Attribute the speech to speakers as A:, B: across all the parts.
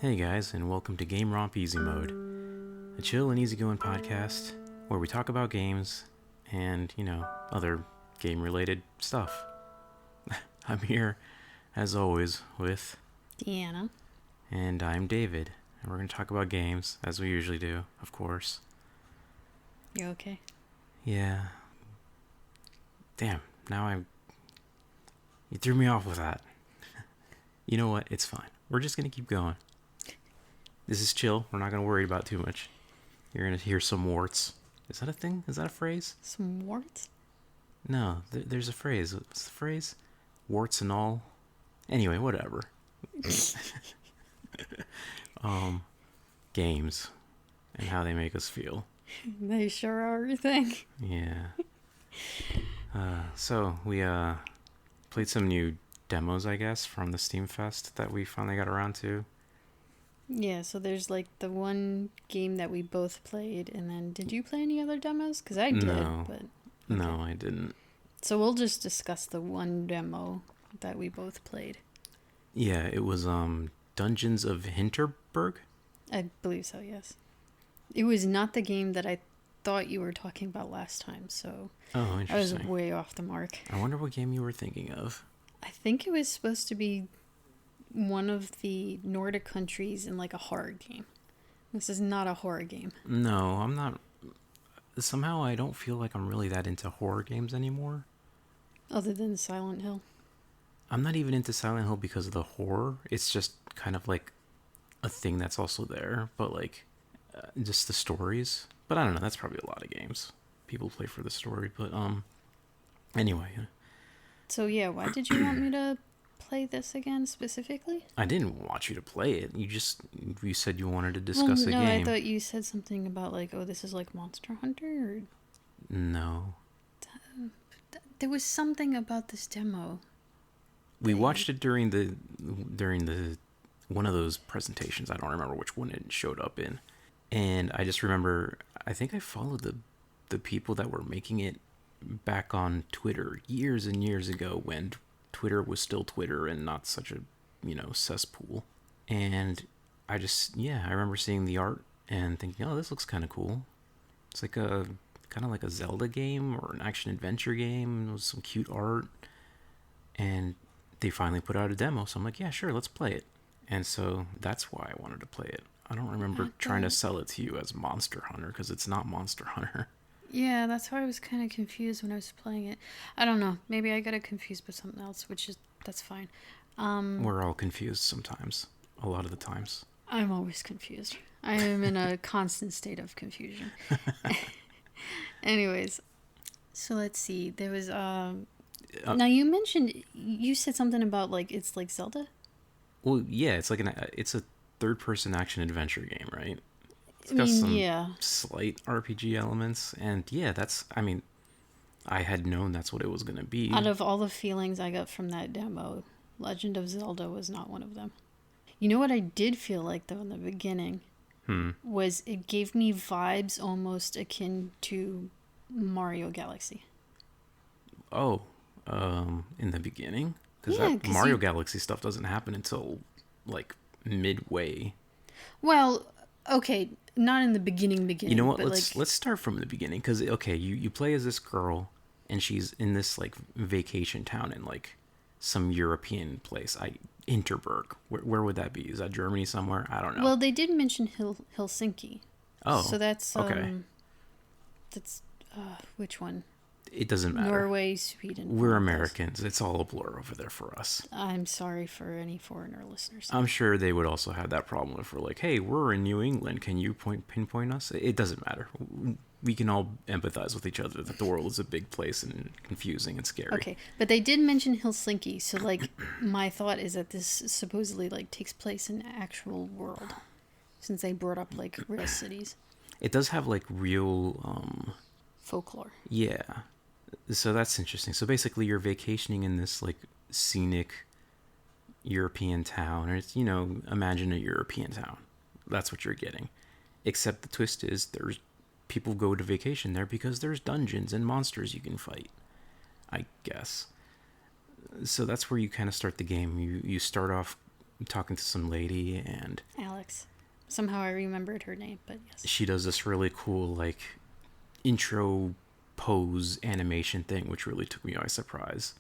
A: Hey guys, and welcome to GameRomp Easy Mode, a chill and easygoing podcast where we talk about games and, other game-related stuff. I'm here, as always, with
B: Deanna.
A: And I'm David, and we're going to talk about games, as we usually do, of course.
B: You okay?
A: Yeah. Damn, you threw me off with that. You know what? It's fine. We're just going to keep going. This is chill. We're not going to worry about too much. You're going to hear some warts. Is that a thing? Is that a phrase?
B: Some warts?
A: No, there's a phrase. What's the phrase? Warts and all. Anyway, whatever. Games and how they make us feel.
B: They sure are a thing.
A: Yeah. So we played some new demos, I guess, from the Steam Fest that we finally got around to.
B: Yeah, so there's like the one game that we both played, and then did you play any other demos? Because I did, but... Okay.
A: No, I didn't.
B: So we'll just discuss the one demo that we both played.
A: Yeah, it was Dungeons of Hinterberg?
B: I believe so, yes. It was not the game that I thought you were talking about last time, so...
A: Oh, interesting.
B: I was way off the mark.
A: I wonder what game you were thinking of.
B: I think it was supposed to be one of the Nordic countries in like a horror game. This is not a horror game.
A: No, I'm not. Somehow I don't feel like I'm really that into horror games anymore.
B: Other than Silent Hill.
A: I'm not even into Silent Hill because of the horror. It's just kind of like a thing that's also there, but like just the stories. But I don't know, that's probably a lot of games. People play for the story, but anyway.
B: So yeah, why did you want me to play this again specifically?
A: I didn't want you to play it. You said you wanted to discuss a game.
B: I thought you said something about like, oh, this is like Monster Hunter, or...
A: No.
B: There was something about this demo.
A: We watched it during the one of those presentations. I don't remember which one it showed up in. And I just remember, I think I followed the people that were making it back on Twitter years and years ago when Twitter was still Twitter and not such a, cesspool. And I remember seeing the art and thinking, oh, this looks kind of cool. It's like kind of like a Zelda game or an action adventure game with some cute art. And they finally put out a demo, so I'm like, yeah, sure, let's play it. And so that's why I wanted to play it. I don't remember trying to sell it to you as Monster Hunter, because it's not Monster Hunter.
B: Yeah, that's why I was kind of confused when I was playing it. I don't know. Maybe I got it confused with something else, that's fine.
A: We're all confused sometimes. A lot of the times.
B: I'm always confused. I am in a constant state of confusion. Anyways, so let's see. There was... now you said something about like it's like Zelda?
A: Well, yeah, it's like it's a third-person action adventure game, right? It's got some slight RPG elements, and yeah, I had known that's what it was going to be.
B: Out of all the feelings I got from that demo, Legend of Zelda was not one of them. You know what I did feel like, though, in the beginning? Was it gave me vibes almost akin to Mario Galaxy.
A: Oh, in the beginning? Because that Mario Galaxy stuff doesn't happen until, like, midway.
B: Well, okay, not in the beginning.
A: You know what? Let's start from the beginning. Because, okay, you play as this girl, and she's in this, like, vacation town in, like, some European place. Hinterberg. Where would that be? Is that Germany somewhere? I don't know.
B: Well, they did mention Helsinki.
A: Oh,
B: so that's
A: okay.
B: That's which one?
A: It doesn't matter.
B: Norway, Sweden.
A: We're Americans. It's all a blur over there for us.
B: I'm sorry for any foreigner listeners.
A: I'm sure they would also have that problem if we're like, hey, we're in New England. Can you pinpoint us? It doesn't matter. We can all empathize with each other that the world is a big place and confusing and scary.
B: Okay, but they did mention Helsinki, so like my thought is that this supposedly like takes place in the actual world, since they brought up like real cities.
A: It does have like real
B: folklore.
A: Yeah. So that's interesting. So basically you're vacationing in this like scenic European town, or it's, imagine a European town. That's what you're getting. Except the twist is there's people go to vacation there because there's dungeons and monsters you can fight, I guess. So that's where you kind of start the game. You start off talking to some lady, and
B: Alex. Somehow I remembered her name, but yes.
A: she does this really cool like intro pose animation thing, which really took me by surprise.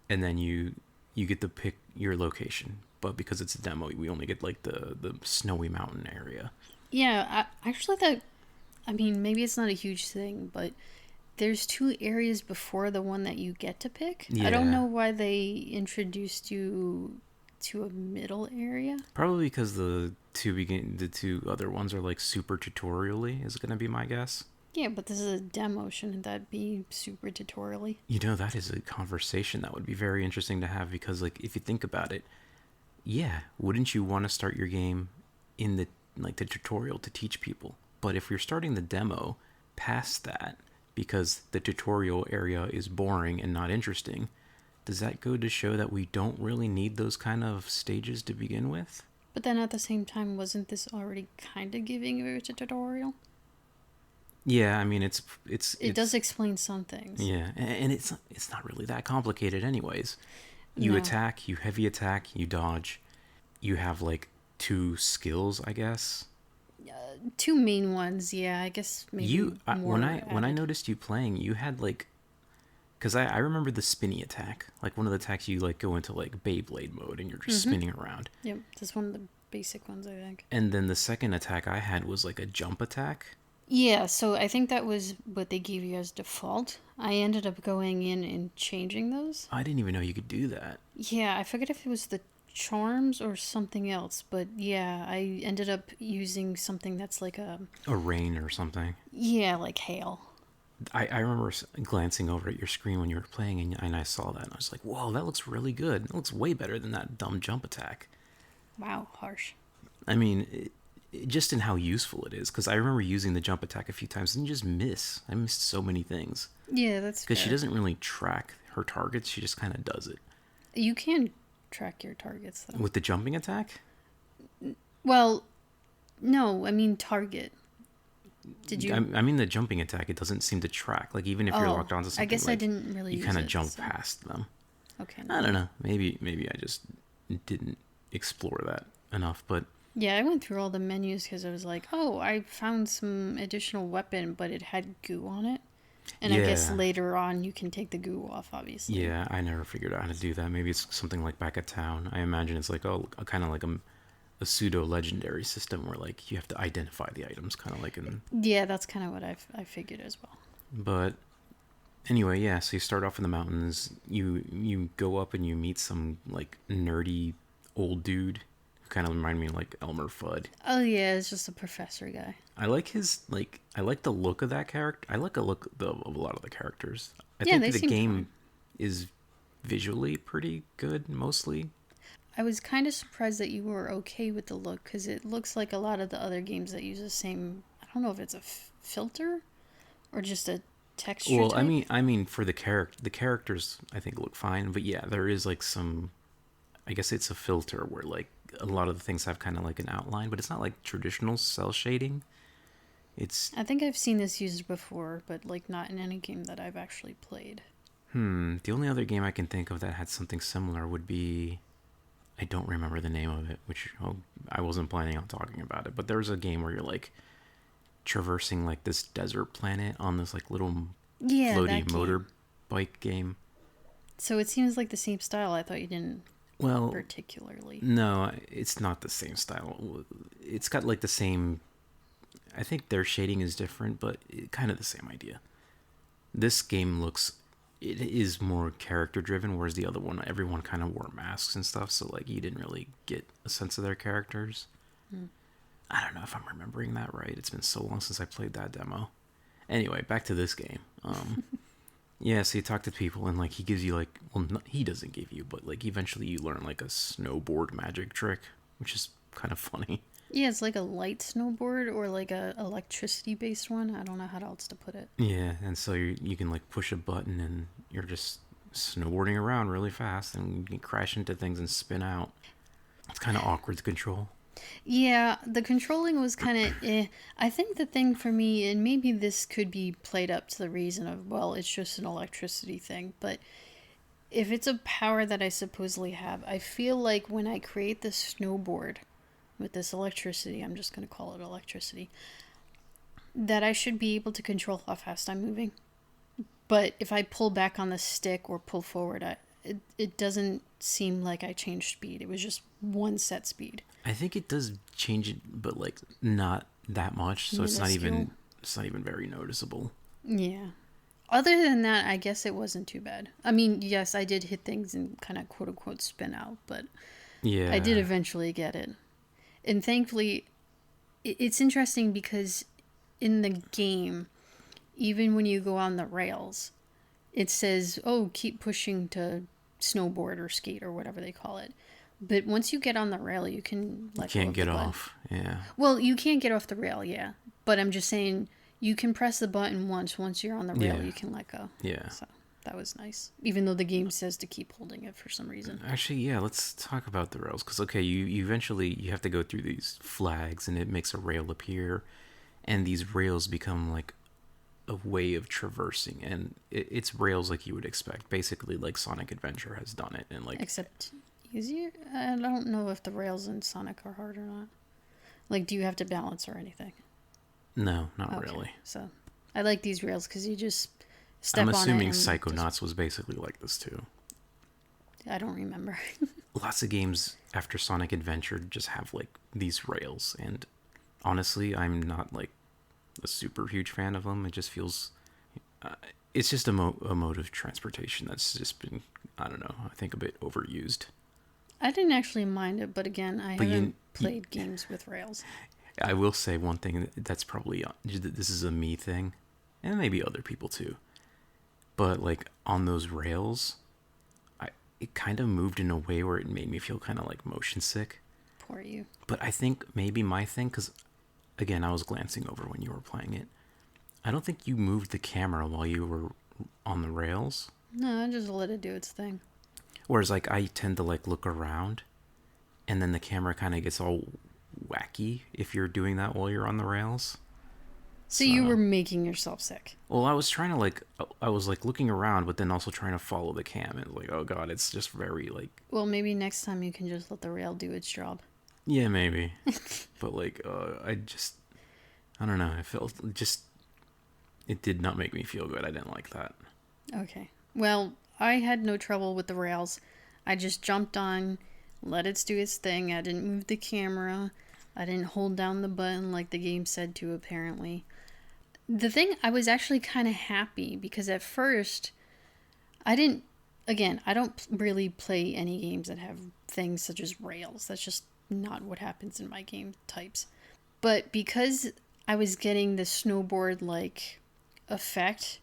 A: And then you get to pick your location, but because it's a demo, we only get like the snowy mountain area.
B: Yeah, actually that, I mean, maybe it's not a huge thing, but there's 2 areas before the one that you get to pick.
A: Yeah.
B: I don't know why they introduced you to a middle area.
A: Probably because the two other ones are like super tutorial-y, is gonna be my guess.
B: Yeah, but this is a demo. Shouldn't that be super tutorial-y?
A: You know, that is a conversation that would be very interesting to have, because like if you think about it, yeah, wouldn't you want to start your game in the tutorial to teach people? But if you're starting the demo past that because the tutorial area is boring and not interesting, does that go to show that we don't really need those kind of stages to begin with?
B: But then at the same time, wasn't this already kind of giving you a tutorial?
A: Yeah, I mean it
B: does explain some things.
A: Yeah, and it's not really that complicated anyways. You attack, you heavy attack, you dodge. You have like 2 skills, I guess.
B: 2 main ones, yeah. I guess maybe more
A: when I noticed you playing, you had like, because I remember the spinny attack, like one of the attacks you like go into like Beyblade mode and you're just spinning around.
B: Yep, that's one of the basic ones, I think.
A: And then the second attack I had was like a jump attack.
B: Yeah, so I think that was what they gave you as default. I ended up going in and changing those.
A: I didn't even know you could do that.
B: Yeah, I forget if it was the charms or something else, but yeah, I ended up using something that's like a
A: rain or something.
B: Yeah, like hail.
A: I remember glancing over at your screen when you were playing, and I saw that, and I was like, whoa, that looks really good. It looks way better than that dumb jump attack.
B: Wow, harsh.
A: I mean, just in how useful it is, because I remember using the jump attack a few times and you just miss. I missed so many things.
B: Yeah, that's
A: because she doesn't really track her targets. She just kind of does it.
B: You can track your targets, though.
A: With the jumping attack?
B: Well, no, I mean target. Did you?
A: I mean the jumping attack. It doesn't seem to track. Like even if you're locked onto something,
B: I guess
A: like,
B: I didn't really.
A: You kind of jump past them.
B: Okay.
A: I don't know. Maybe I just didn't explore that enough, but.
B: Yeah, I went through all the menus because I was like, oh, I found some additional weapon, but it had goo on it. And I guess later on you can take the goo off, obviously.
A: Yeah, I never figured out how to do that. Maybe it's something like back at town. I imagine it's like a kind of like a pseudo legendary system where like you have to identify the items, kind of like in.
B: Yeah, that's kind of what I figured as well.
A: But anyway, yeah. So you start off in the mountains. You go up and you meet some like nerdy old dude. Kind of remind me of like Elmer Fudd.
B: Oh yeah, it's just a professor guy.
A: I like I like the look of that character. I like the look of a lot of the characters. I
B: think
A: the game is visually pretty good mostly.
B: I was kind of surprised that you were okay with the look, because it looks like a lot of the other games that use the same. I don't know if it's a filter or just a texture.
A: Well,
B: type.
A: I mean for the characters I think look fine, but yeah, there is like some. I guess it's a filter where like a lot of the things have kind of like an outline, but it's not like traditional cell shading.
B: I think I've seen this used before, but like not in any game that I've actually played.
A: The only other game I can think of that had something similar would be, I don't remember the name of it, which I wasn't planning on talking about it, but there was a game where you're like traversing like this desert planet on this like little floaty motorbike game.
B: So it seems like the same style. I thought you didn't. Well, particularly.
A: No, it's not the same style. It's got like the same. I think their shading is different, but kind of the same idea. This game it is more character driven, whereas the other one, everyone kind of wore masks and stuff, so like you didn't really get a sense of their characters. I don't know if I'm remembering that right. It's been so long since I played that demo. Anyway, back to this game. Yeah, so you talk to people and like he gives you like, well, he doesn't give you, but like eventually you learn like a snowboard magic trick, which is kind of funny.
B: Yeah, it's like a light snowboard or like a electricity based one. I don't know how else to put it.
A: Yeah, and so you can like push a button and you're just snowboarding around really fast and you can crash into things and spin out. It's kind of awkward to control.
B: Yeah, the controlling was kind of I think the thing for me, and maybe this could be played up to the reason of, well, it's just an electricity thing, but if it's a power that I supposedly have, I feel like when I create this snowboard with this electricity, I'm just going to call it electricity, that I should be able to control how fast I'm moving. But if I pull back on the stick or pull forward, it doesn't seem like I changed speed. It was just one set speed.
A: I think it does change it, but like not that much, so it's not even very noticeable.
B: Yeah. Other than that, I guess it wasn't too bad. I mean, yes, I did hit things and kind of quote unquote spin out, but
A: yeah,
B: I did eventually get it. And thankfully, it's interesting because in the game, even when you go on the rails, it says, oh, keep pushing to snowboard or skate or whatever they call it. But once you get on the rail, you can
A: you can't get off. Yeah.
B: Well, you can't get off the rail, yeah. But I'm just saying, you can press the button once. Once you're on the rail, you can let go.
A: Yeah.
B: So that was nice. Even though the game says to keep holding it for some reason.
A: Actually, yeah, let's talk about the rails. Because, okay, you eventually, you have to go through these flags, and it makes a rail appear. And these rails become, like, a way of traversing. And it's rails like you would expect. Basically, like Sonic Adventure has done it. And like,
B: except easier? I don't know if the rails in Sonic are hard or not. Like, do you have to balance or anything?
A: No, not really.
B: So, I like these rails because you just step on it.
A: I'm assuming Psychonauts was basically like this too.
B: I don't remember.
A: Lots of games after Sonic Adventure just have like these rails, and honestly, I'm not like a super huge fan of them. It just feels, it's just a mode of transportation that's just been, I don't know, I think a bit overused.
B: I didn't actually mind it, but again, I haven't played games with rails.
A: I will say one thing that's probably, this is a me thing, and maybe other people too, but like on those rails, it kind of moved in a way where it made me feel kind of like motion sick.
B: Poor you.
A: But I think maybe my thing, because again, I was glancing over when you were playing it, I don't think you moved the camera while you were on the rails.
B: No, I just let it do its thing.
A: Whereas like I tend to like look around, and then the camera kind of gets all wacky if you're doing that while you're on the rails.
B: So you were making yourself sick.
A: Well, I was trying to like, I was like looking around, but then also trying to follow the cam, and like, oh god, it's just very like.
B: Well, maybe next time you can just let the rail do its job.
A: Yeah, maybe. But like, I don't know. I felt it did not make me feel good. I didn't like that.
B: Okay. Well, I had no trouble with the rails. I just jumped on, let it do its thing. I didn't move the camera. I didn't hold down the button like the game said to, apparently. The thing, I was actually kind of happy because at first, I don't really play any games that have things such as rails. That's just not what happens in my game types. But because I was getting the snowboard-like effect,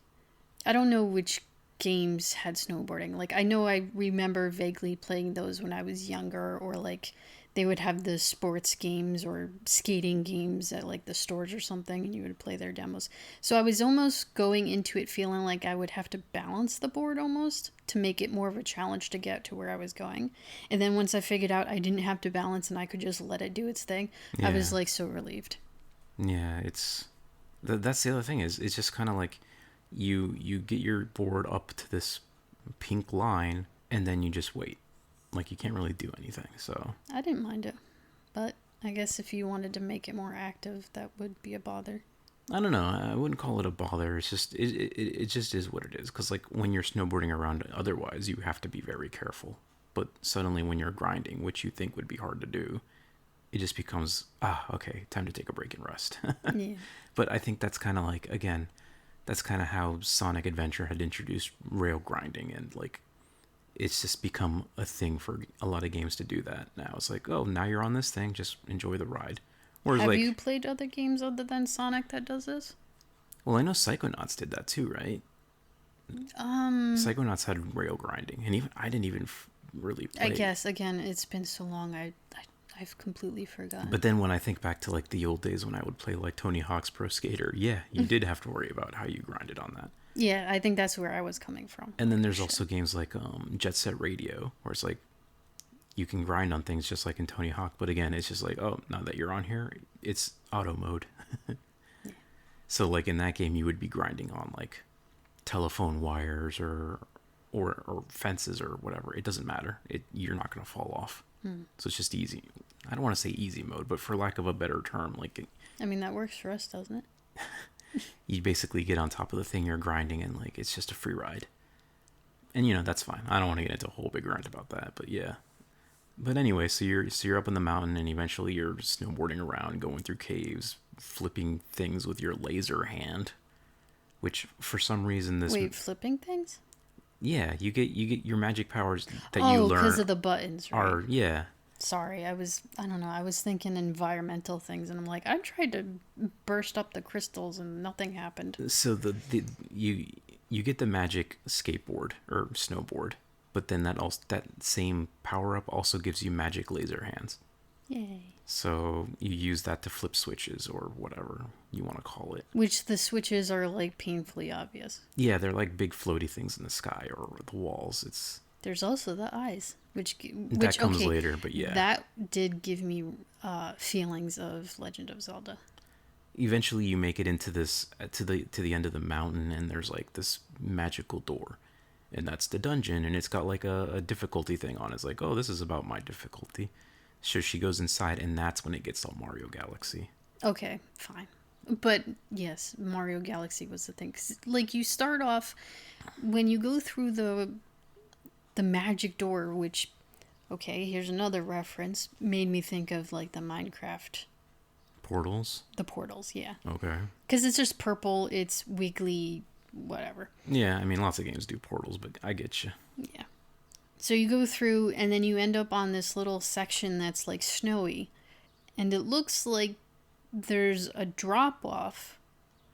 B: I don't know which games had snowboarding. Like, I know I remember vaguely playing those when I was younger, or like they would have the sports games or skating games at like the stores or something, and you would play their demos. So I was almost going into it feeling like I would have to balance the board almost to make it more of a challenge to get to where I was going. And then once I figured out I didn't have to balance and I could just let it do its thing, yeah. I was like so relieved.
A: Yeah, that's the other thing, is it's just kind of like you get your board up to this pink line and then you just wait. Like, you can't really do anything, so.
B: I didn't mind it. But I guess if you wanted to make it more active, that would be a bother.
A: I don't know. I wouldn't call it a bother. It's just, it just is what it is. Because, like, when you're snowboarding around otherwise, you have to be very careful. But suddenly when you're grinding, which you think would be hard to do, it just becomes, okay, time to take a break and rest. Yeah. But I think that's kind of like, again, that's kind of how Sonic Adventure had introduced rail grinding, and, like, it's just become a thing for a lot of games to do that now. It's like, oh, now you're on this thing, just enjoy the ride. Whereas,
B: have you played other games other than Sonic that does this?
A: Well, I know Psychonauts did that too, right? Psychonauts had rail grinding, and even I didn't even really play.
B: I guess, again, it's been so long, I've completely forgotten.
A: But then when I think back to like the old days when I would play like Tony Hawk's Pro Skater, yeah, you did have to worry about how you grinded on that.
B: Yeah, I think that's where I was coming from.
A: And then there's also games like Jet Set Radio, where it's like you can grind on things just like in Tony Hawk, but again, it's just like, oh, now that you're on here, it's auto mode. Yeah. So like in that game, you would be grinding on like telephone wires or or fences or whatever. It doesn't matter. You're not going to fall off. So it's just easy. I don't want to say easy mode, but for lack of a better term, like
B: I mean, that works for us, doesn't it?
A: you basically get on top of the thing you're grinding, and like it's just a free ride. And that's fine. I don't want to get into a whole big rant about that, but yeah. But anyway, so you're up in the mountain, and eventually you're snowboarding around, going through caves, flipping things with your laser hand, which for some reason
B: flipping things?
A: Yeah, you get your magic powers that you learn.
B: Oh, because of the buttons, right?
A: Yeah.
B: Sorry, I don't know, I was thinking environmental things, and I'm like, I tried to burst up the crystals and nothing happened.
A: So you get the magic skateboard or snowboard, but then that same power up also gives you magic laser hands.
B: Yay.
A: So you use that to flip switches or whatever you want to call it.
B: Which the switches are like painfully obvious.
A: Yeah, they're like big floaty things in the sky or the walls.
B: There's also the eyes, which
A: that comes later, but yeah.
B: That did give me feelings of Legend of Zelda.
A: Eventually you make it into this to the end of the mountain, and there's like this magical door. And that's the dungeon, and it's got like a difficulty thing on it. It's like, oh, this is about my difficulty. So she goes inside, and that's when it gets all Mario Galaxy.
B: Okay, fine. But yes, Mario Galaxy was the thing. 'Cause, like, you start off, when you go through the magic door, which, okay, here's another reference, made me think of like the Minecraft
A: portals.
B: The portals, yeah.
A: Okay.
B: Because it's just purple, it's wiggly, whatever.
A: Yeah, I mean, lots of games do portals, but I get you.
B: Yeah. So you go through, and then you end up on this little section that's like snowy, and it looks like there's a drop off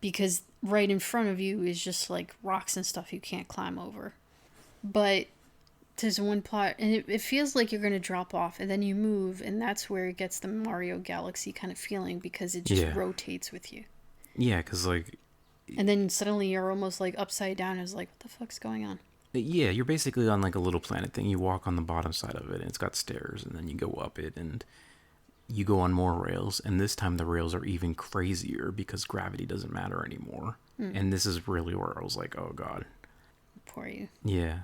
B: because right in front of you is just like rocks and stuff you can't climb over. But there's one part, and it feels like you're going to drop off, and then you move, and that's where it gets the Mario Galaxy kind of feeling because it just rotates with you.
A: Yeah, because like...
B: And then suddenly you're almost like upside down, and it's like, what the fuck's going on?
A: Yeah, you're basically on like a little planet thing. You walk on the bottom side of it, and it's got stairs, and then you go up it, and you go on more rails, and this time the rails are even crazier because gravity doesn't matter anymore. And this is really where I was like, oh god.
B: Poor you.
A: Yeah.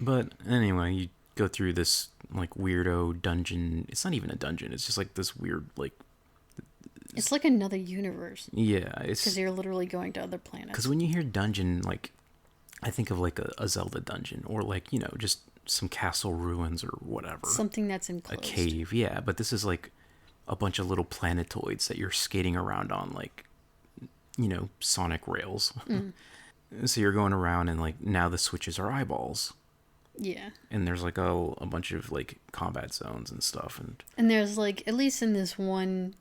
A: But anyway, you go through this like weirdo dungeon. It's not even a dungeon. It's just like this weird like...
B: It's like another universe.
A: Yeah.
B: Because you're literally going to other planets.
A: Because when you hear dungeon, like... I think of like a Zelda dungeon, or like, just some castle ruins or whatever.
B: Something that's enclosed.
A: A cave, yeah. But this is like a bunch of little planetoids that you're skating around on, like, Sonic rails. So you're going around, and like now the switches are eyeballs.
B: Yeah.
A: And there's like a bunch of like combat zones and stuff,
B: and there's like, at least in this one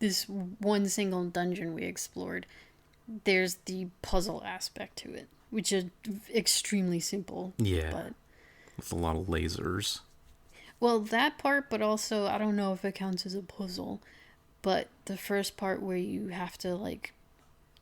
B: single dungeon we explored, there's the puzzle aspect to it, which is extremely simple.
A: Yeah.
B: But
A: with a lot of lasers.
B: Well, that part, but also, I don't know if it counts as a puzzle, but the first part where you have to, like,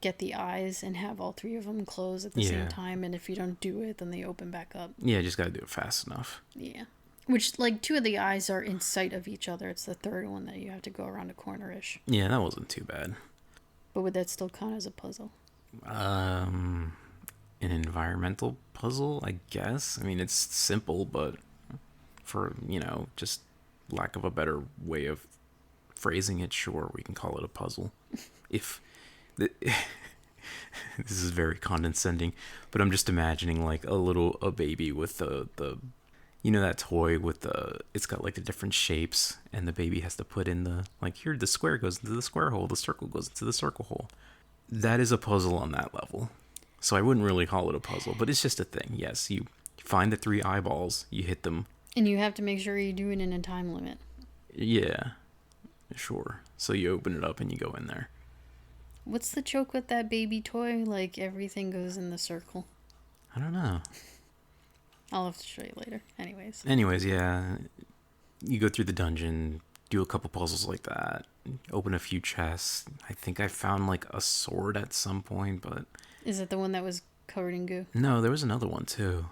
B: get the eyes and have all three of them close at the same time, and if you don't do it, then they open back up.
A: Yeah, just gotta do it fast enough.
B: Yeah. Which, like, two of the eyes are in sight of each other. It's the third one that you have to go around a corner-ish.
A: Yeah, that wasn't too bad.
B: But would that still count as a puzzle?
A: An environmental puzzle, I guess. I mean, it's simple, but for, just lack of a better way of phrasing it, sure, we can call it a puzzle. This is very condescending, but I'm just imagining like a baby with the that toy with it's got like the different shapes, and the baby has to put in the square goes into the square hole, the circle goes into the circle hole. That is a puzzle on that level. So I wouldn't really call it a puzzle, but it's just a thing. Yes, you find the 3 eyeballs, you hit them.
B: And you have to make sure you do it in a time limit.
A: Yeah, sure. So you open it up and you go in there.
B: What's the joke with that baby toy? Like, everything goes in the circle.
A: I don't know.
B: I'll have to show you later.
A: Anyways, yeah. You go through the dungeon, do a couple puzzles like that, open a few chests. I think I found like a sword at some point, but...
B: Is it the one that was covered in goo?
A: No, there was another one too.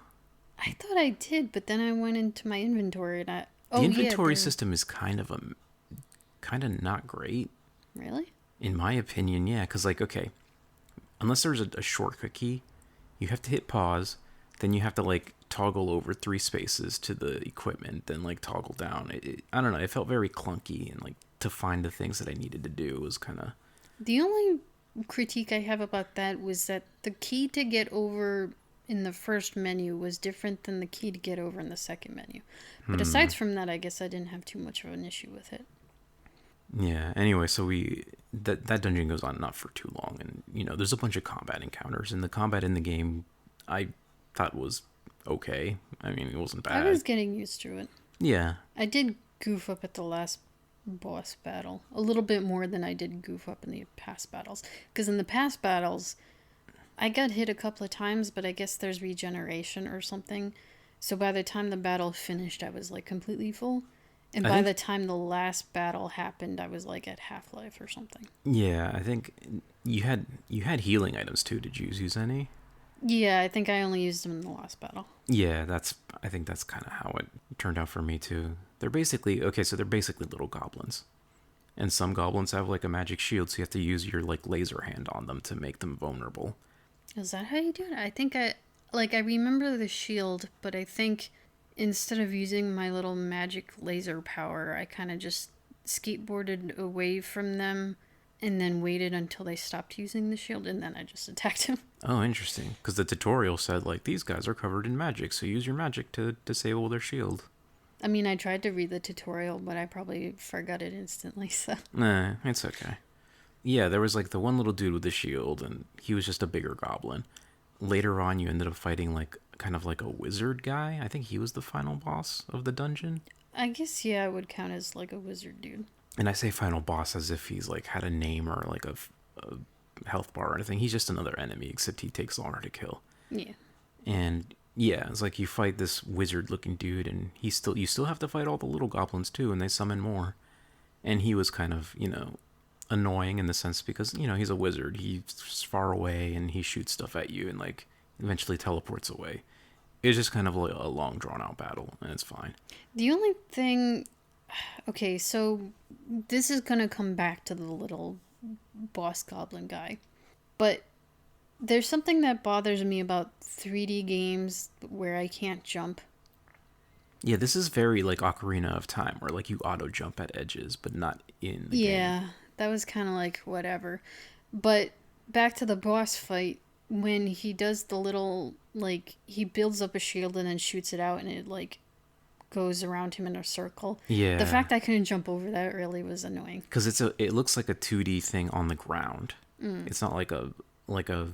B: I thought I did, but then I went into my inventory and
A: the inventory system is kind of not great.
B: Really?
A: In my opinion, yeah. Because, like, okay, unless there's a shortcut key, you have to hit pause, then you have to like toggle over 3 spaces to the equipment, then like toggle down. I don't know. It felt very clunky, and like to find the things that I needed to do was kind of.
B: The only critique I have about that was that the key to get over in the first menu was different than the key to get over in the second menu. But aside from that, I guess I didn't have too much of an issue with it.
A: Yeah. Anyway, so that dungeon goes on not for too long, and there's a bunch of combat encounters, and the combat in the game I thought was okay. I mean, it wasn't bad.
B: I was getting used to it.
A: Yeah.
B: I did goof up at the last boss battle a little bit more than I did goof up in the past battles. Because in the past battles, I got hit a couple of times, but I guess there's regeneration or something. So by the time the battle finished, I was like completely full. And by the time the last battle happened, I was like at half-life or something.
A: Yeah, I think you had healing items too. Did you use any?
B: Yeah, I think I only used them in the last battle.
A: Yeah, I think that's kind of how it turned out for me too. They're basically little goblins. And some goblins have like a magic shield, so you have to use your like laser hand on them to make them vulnerable.
B: Is that how you do it? I think I remember the shield, but I think instead of using my little magic laser power, I kind of just skateboarded away from them and then waited until they stopped using the shield, and then I just attacked him.
A: Oh, interesting. Because the tutorial said, like, these guys are covered in magic, so use your magic to disable their shield.
B: I mean, I tried to read the tutorial, but I probably forgot it instantly, so...
A: Nah, it's okay. Yeah, there was, like, the one little dude with the shield, and he was just a bigger goblin. Later on, you ended up fighting, like, kind of like a wizard guy. I think he was the final boss of the dungeon.
B: I guess, yeah, I would count as, like, a wizard dude.
A: And I say final boss as if he's, like, had a name or, like, a health bar or anything. He's just another enemy, except he takes longer to kill.
B: Yeah.
A: And, yeah, it's like you fight this wizard-looking dude, and you still have to fight all the little goblins, too, and they summon more. And he was kind of, annoying in the sense because, he's a wizard. He's far away, and he shoots stuff at you and, like, eventually teleports away. It's just kind of like a long, drawn-out battle, and it's fine.
B: The only thing... Okay, so this is going to come back to the little boss goblin guy. But there's something that bothers me about 3D games where I can't jump.
A: Yeah, this is very like Ocarina of Time, where like you auto jump at edges, but not in the game.
B: Yeah, that was kind of like whatever. But back to the boss fight, when he does the little, like, he builds up a shield and then shoots it out and it, like, goes around him in a circle.
A: Yeah.
B: The fact I couldn't jump over that really was annoying.
A: Because it looks like a 2D thing on the ground. It's not like a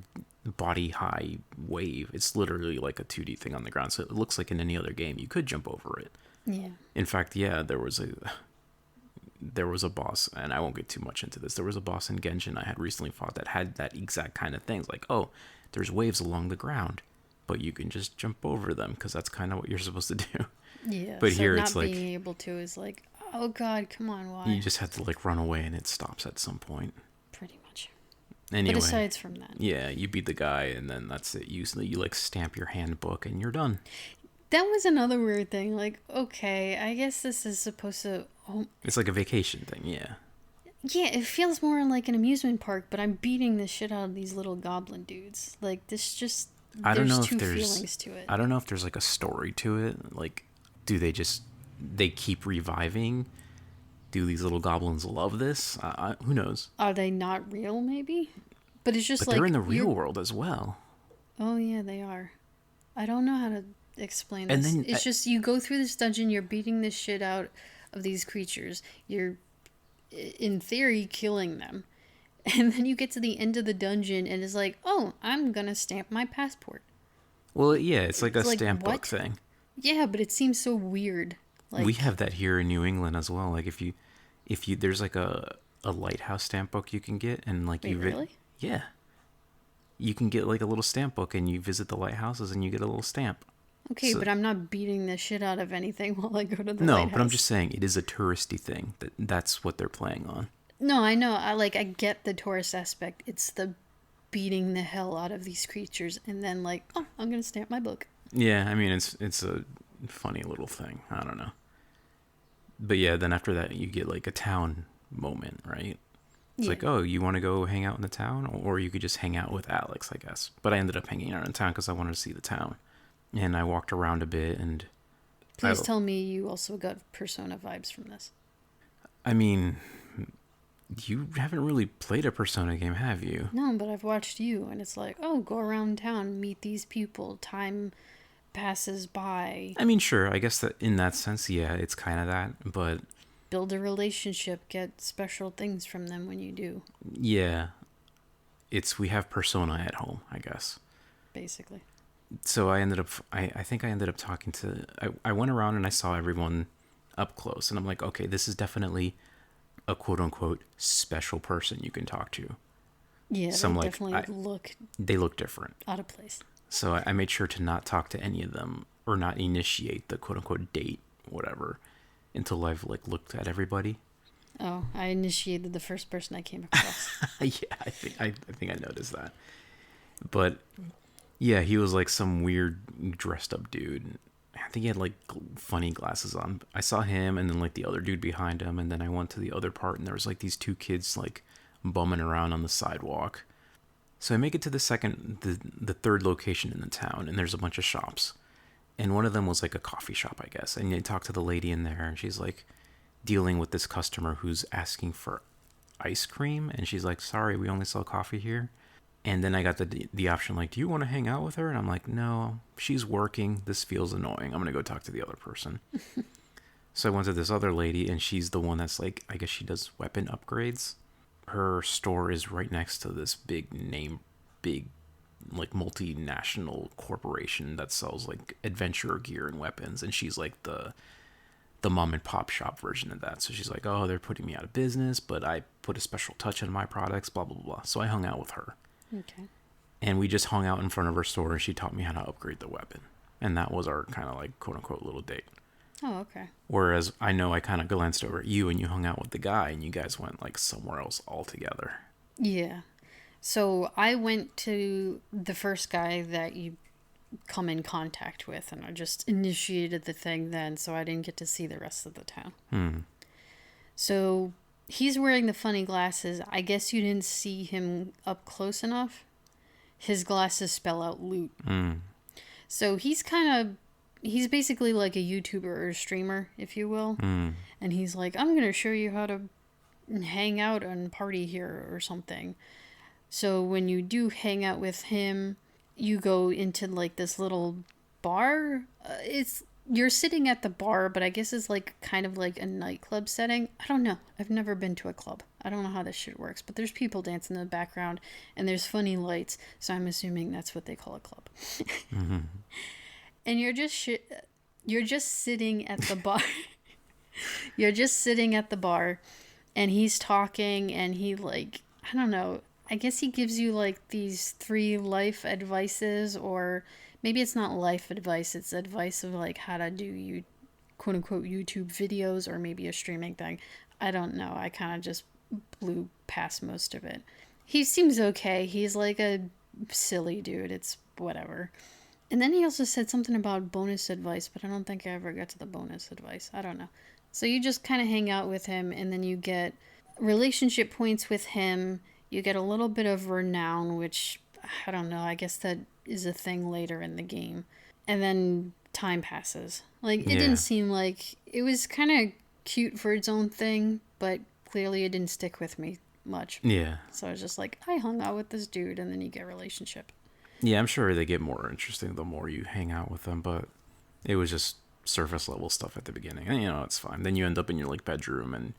A: body high wave. It's literally like a 2D thing on the ground. So it looks like in any other game you could jump over it.
B: Yeah.
A: In fact, yeah, there was a boss, and I won't get too much into this. There was a boss in Genshin I had recently fought that had that exact kind of thing. It's like, oh, there's waves along the ground, but you can just jump over them because that's kind of what you're supposed to do.
B: Yeah,
A: but
B: so
A: here
B: not
A: it's like
B: being able to is like, oh god, come on, why?
A: you just have to like run away and it stops at some point.
B: Pretty much.
A: Anyway,
B: but aside from that,
A: yeah, you beat the guy and then that's it. You like stamp your handbook and you're done.
B: that was another weird thing. Like, okay, I guess this is supposed to.
A: It's like a vacation thing, yeah.
B: Yeah, it feels more like an amusement park, but I'm beating the shit out of these little goblin dudes. Like, this just.
A: I don't know
B: if
A: there's
B: feelings to it.
A: I don't know if there's like a story to it. Like, do they keep reviving? Do these little goblins love this? Who knows?
B: Are they not real, maybe? But it's just
A: but
B: like...
A: they're in the real world as well.
B: Oh, yeah, they are. I don't know how to explain
A: And
B: this.
A: then,
B: it's just you go through this dungeon, you're beating the shit out of these creatures. You're, in theory, killing them. And then you get to the end of the dungeon and it's like, oh, I'm gonna stamp my passport.
A: Well, yeah, it's like a stamp
B: what?
A: book thing.
B: Yeah, but it seems so weird. Like,
A: we have that here in New England as well. Like if you there's like a lighthouse stamp book you can get, and like
B: wait, really?
A: Yeah, you can get like a little stamp book and you visit the lighthouses and you get a little stamp.
B: Okay, but I'm not beating the shit out of anything while I go to the lighthouse.
A: But I'm just saying it is a touristy thing. That's what they're playing on.
B: No, I know. I get the tourist aspect. It's the beating the hell out of these creatures and then like, oh, I'm gonna stamp my book.
A: Yeah, I mean it's a funny little thing. I don't know. But yeah, then after that you get like a town moment, right? It's like, oh, you want to go hang out in the town? Or you could just hang out with Alex, I guess. But I ended up hanging out in town because I wanted to see the town. and I walked around a bit, and
B: Please tell me you also got Persona vibes from this.
A: I mean, you haven't really played a Persona game, have you?
B: No, but I've watched you, and it's like, oh, go around town, meet these people, time passes by.
A: I mean, sure, I guess that in that sense, yeah, it's kind of that, but
B: Build a relationship, get special things from them when you do.
A: yeah, we have Persona at home, I guess.
B: Basically.
A: So I think I ended up talking to, I went around and I saw everyone up close, and I'm like, okay, this is definitely a quote unquote special person you can talk to.
B: Yeah,
A: Some
B: they
A: like
B: definitely
A: they look different.
B: out of place.
A: So I made sure to not talk to any of them or not initiate the quote unquote date, whatever, until I've like looked at everybody.
B: Oh, I initiated the first person I came across.
A: Yeah, I think I noticed that. But yeah, he was like some weird dressed up dude. I think he had like funny glasses on. I saw him and then like the other dude behind him, and then I went to the other part and there was like these two kids like bumming around on the sidewalk. So I make it to the third location in the town, and there's a bunch of shops. And one of them was like a coffee shop, I guess. And I talked to the lady in there, and she's like dealing with this customer who's asking for ice cream, and she's like, "Sorry, we only sell coffee here." And then I got the option like, "Do you want to hang out with her?" And I'm like, "No, she's working. This feels annoying. I'm gonna go talk to the other person." So I went to this other lady, and she's the one that's like, I guess she does weapon upgrades. Her store is right next to this big like multinational corporation that sells like adventure gear and weapons, and she's like the mom and pop shop version of that. So she's like, "Oh, they're putting me out of business, but I put a special touch on my products, blah blah blah." So I hung out with her.
B: Okay.
A: And we just hung out in front of her store, and she taught me how to upgrade the weapon. And that was our kind of like quote unquote little date.
B: Oh, okay.
A: Whereas I know I kind of glanced over at you, and you hung out with the guy, and you guys went like somewhere else altogether.
B: Yeah. So I went to the first guy that you come in contact with, and I just initiated the thing then, so I didn't get to see the rest of the town. So he's wearing the funny glasses. I guess you didn't see him up close enough. His glasses spell out loot. So he's basically like a YouTuber or a streamer, if you will. And he's like, "I'm going to show you how to hang out and party here or something." So when you do hang out with him, you go into like this little bar. You're sitting at the bar, but I guess it's like kind of like a nightclub setting. I don't know. I've never been to a club. I don't know how this shit works, but there's people dancing in the background and there's funny lights, so I'm assuming that's what they call a club. And you're just sitting at the bar. You're just sitting at the bar, and he's talking, and he like, I don't know, I guess he gives you like these 3 life advices, or maybe it's not life advice, it's advice of like how to do you quote unquote YouTube videos, or maybe a streaming thing. I don't know. I kind of just blew past most of it. He seems okay. He's like a silly dude. It's whatever. And then he also said something about bonus advice, but I don't think I ever got to the bonus advice. I don't know. So you just kind of hang out with him, and then you get relationship points with him. You get a little bit of renown, which, I don't know, I guess that is a thing later in the game. And then time passes. Like, it didn't seem like... It was kind of cute for its own thing, but clearly it didn't stick with me much.
A: Yeah.
B: So I was just like, I hung out with this dude, and then you get a relationship.
A: Yeah, I'm sure they get more interesting the more you hang out with them, but it was just surface level stuff at the beginning. And, it's fine. Then you end up in your, like, bedroom, and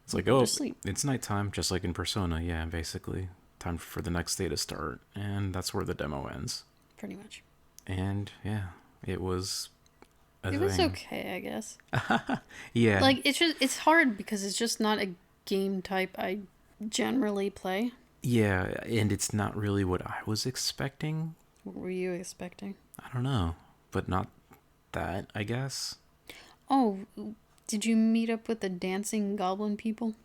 A: it's like, oh, it's nighttime, just like in Persona. Yeah, basically. Time for the next day to start. And that's where the demo ends.
B: Pretty much.
A: And, yeah, it was a thing.
B: It was okay, I guess.
A: Yeah.
B: Like, it's hard because it's just not a game type I generally play.
A: Yeah, and it's not really what I was expecting.
B: What were you expecting?
A: I don't know, but not that, I guess.
B: Oh, did you meet up with the dancing goblin people?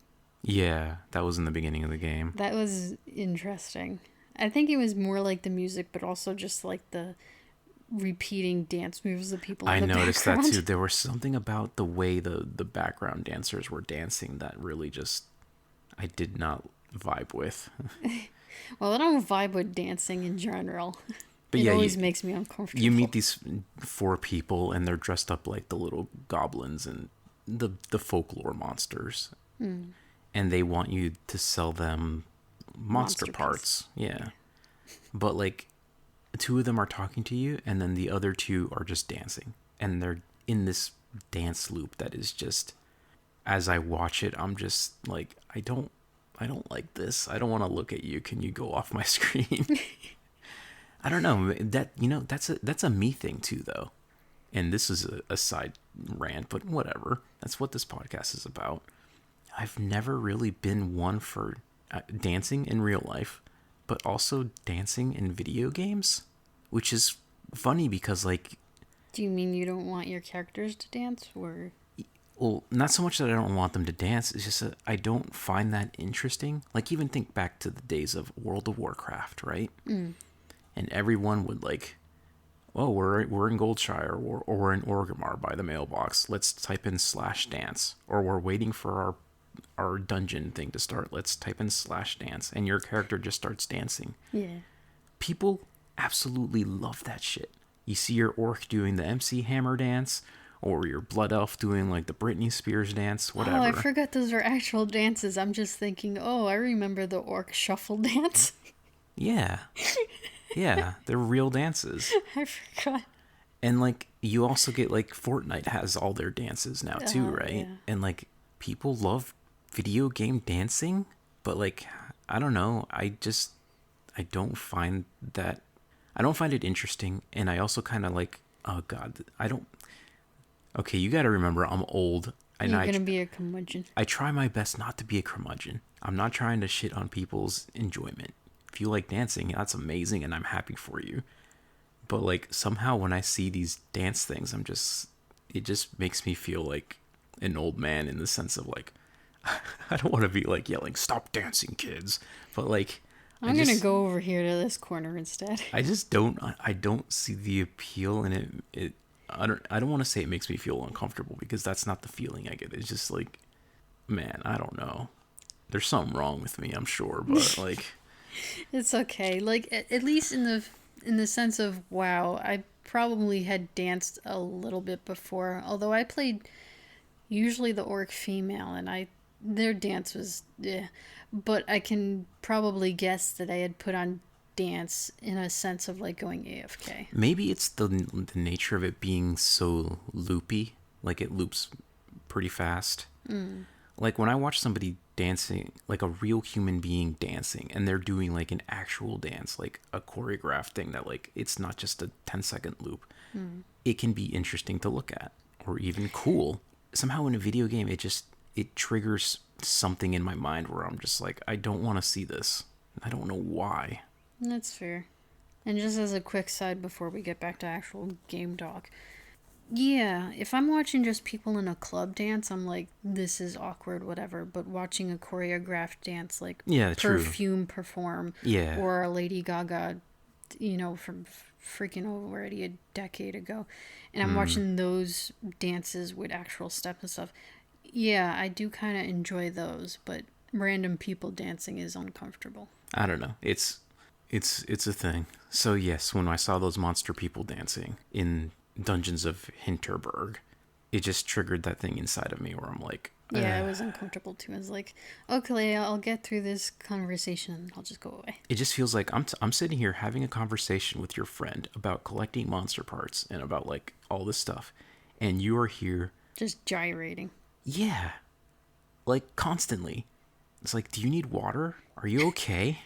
A: Yeah, that was in the beginning of the game.
B: That was interesting. I think it was more like the music, but also just like the repeating dance moves of people in the background. I noticed that too.
A: There was something about the way the background dancers were dancing that really just I did not vibe with.
B: Well, I don't vibe with dancing in general.
A: But
B: It
A: yeah,
B: always makes me uncomfortable.
A: you meet these 4 people and they're dressed up like the little goblins and the folklore monsters. And they want you to sell them monster parts. Yeah. But like 2 of them are talking to you and then the other 2 are just dancing. And they're in this dance loop that is just, as I watch it, I'm just like, I don't like this. I don't want to look at you. Can you go off my screen? I don't know. That, that's a me thing too though. And this is a side rant, but whatever. That's what this podcast is about. I've never really been one for dancing in real life, but also dancing in video games, which is funny because, like...
B: Do you mean you don't want your characters to dance, or...?
A: Well, not so much that I don't want them to dance, it's just that I don't find that interesting. Like, even think back to the days of World of Warcraft, right? And everyone would, like... Oh, we're in Goldshire, or we're in Orgrimmar by the mailbox. Let's type in /dance. Or we're waiting for our dungeon thing to start. Let's type in /dance. And your character just starts dancing.
B: Yeah.
A: People absolutely love that shit. You see your orc doing the MC Hammer dance, or your blood elf doing like the Britney Spears dance, whatever.
B: Oh, I forgot those are actual dances. I'm just thinking, oh, I remember the orc shuffle dance.
A: Yeah. Yeah, they're real dances.
B: I forgot.
A: And like you also get like Fortnite has all their dances now too, right?
B: Yeah.
A: And like people love video game dancing, but like I don't know, I don't find it interesting, and I also kind of like, oh god, okay, you got to remember I'm old.
B: You're going to be a curmudgeon.
A: I try my best not to be a curmudgeon. I'm not trying to shit on people's enjoyment. If you like dancing, that's amazing, and I'm happy for you. But like somehow when I see these dance things, it just makes me feel like an old man in the sense of like, I don't want to be like yelling, "Stop dancing, kids!" But like,
B: I'm gonna go over here to this corner instead.
A: I don't see the appeal in it. I don't want to say it makes me feel uncomfortable because that's not the feeling I get. It's just like, man, I don't know. There's something wrong with me, I'm sure, but like.
B: It's okay. Like at least in the sense of, wow, I probably had danced a little bit before. Although I played usually the orc female, and their dance was, but I can probably guess that I had put on dance in a sense of like going AFK.
A: Maybe it's the nature of it being so loopy, like it loops pretty fast. Like when I watch somebody dancing, like a real human being dancing, and they're doing like an actual dance, like a choreographed thing that like it's not just a 10-second loop. It can be interesting to look at, or even cool. Somehow in a video game, it triggers something in my mind where I'm just like, I don't want to see this. I don't know why.
B: That's fair. And just as a quick side before we get back to actual game talk, yeah, if I'm watching just people in a club dance, I'm like, this is awkward, whatever. But watching a choreographed dance, like Perfume perform, or a Lady Gaga, from freaking already a decade ago, and I'm watching those dances with actual steps and stuff, yeah, I do kind of enjoy those, but random people dancing is uncomfortable.
A: I don't know. It's a thing. So yes, when I saw those monster people dancing in Dungeons of Hinterberg, it just triggered that thing inside of me where I'm like,
B: yeah, I was uncomfortable too. I was like, okay, I'll get through this conversation and I'll just go away.
A: It just feels like I'm sitting here having a conversation with your friend about collecting monster parts and about like all this stuff, and you are here
B: just gyrating.
A: Yeah, like constantly. It's like, do you need water? Are you okay?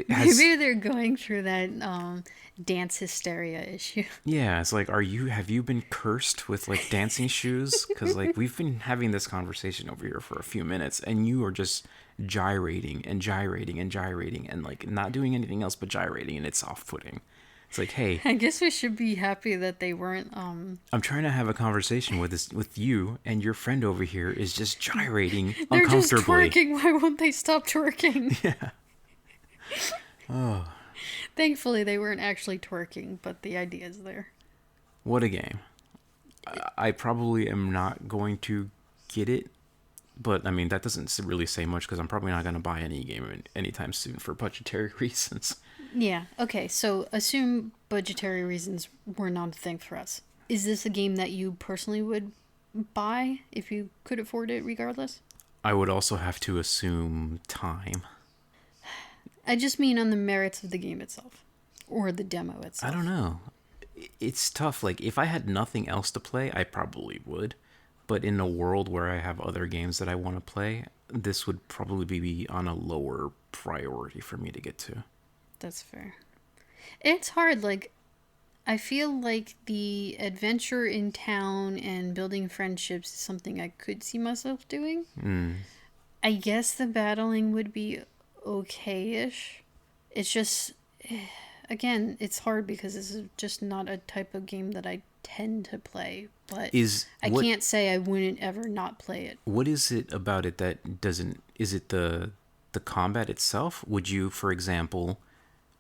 B: Maybe they're going through that dance hysteria issue.
A: Yeah, it's like, have you been cursed with like dancing shoes? Because like we've been having this conversation over here for a few minutes, and you are just gyrating and gyrating and gyrating and like not doing anything else but gyrating, and it's off-putting. It's like, hey,
B: I guess we should be happy that they weren't.
A: I'm trying to have a conversation with you, and your friend over here is just gyrating
B: They're
A: uncomfortably.
B: Just twerking. Why won't they stop twerking?
A: Yeah. Oh.
B: Thankfully, they weren't actually twerking, but the idea is there.
A: What a game. I probably am not going to get it, but I mean, that doesn't really say much because I'm probably not going to buy any game anytime soon for budgetary reasons.
B: Yeah. Okay. So assume budgetary reasons were not a thing for us. Is this a game that you personally would buy if you could afford it, regardless?
A: I would also have to assume time.
B: I just mean on the merits of the game itself, or the demo
A: I don't
B: itself.
A: know. It's tough. Like, if I had nothing else to play, I probably would. But in a world where I have other games that I want to play, this would probably be on a lower priority for me to get to.
B: That's fair. It's hard. Like, I feel like the adventure in town and building friendships is something I could see myself doing. I guess the battling would be okay-ish. It's just, again, it's hard because this is just not a type of game that I tend to play. But
A: Is
B: I
A: what
B: can't say I wouldn't ever not play it.
A: what is it about it that doesn't? Is it the combat itself? Would you, for example,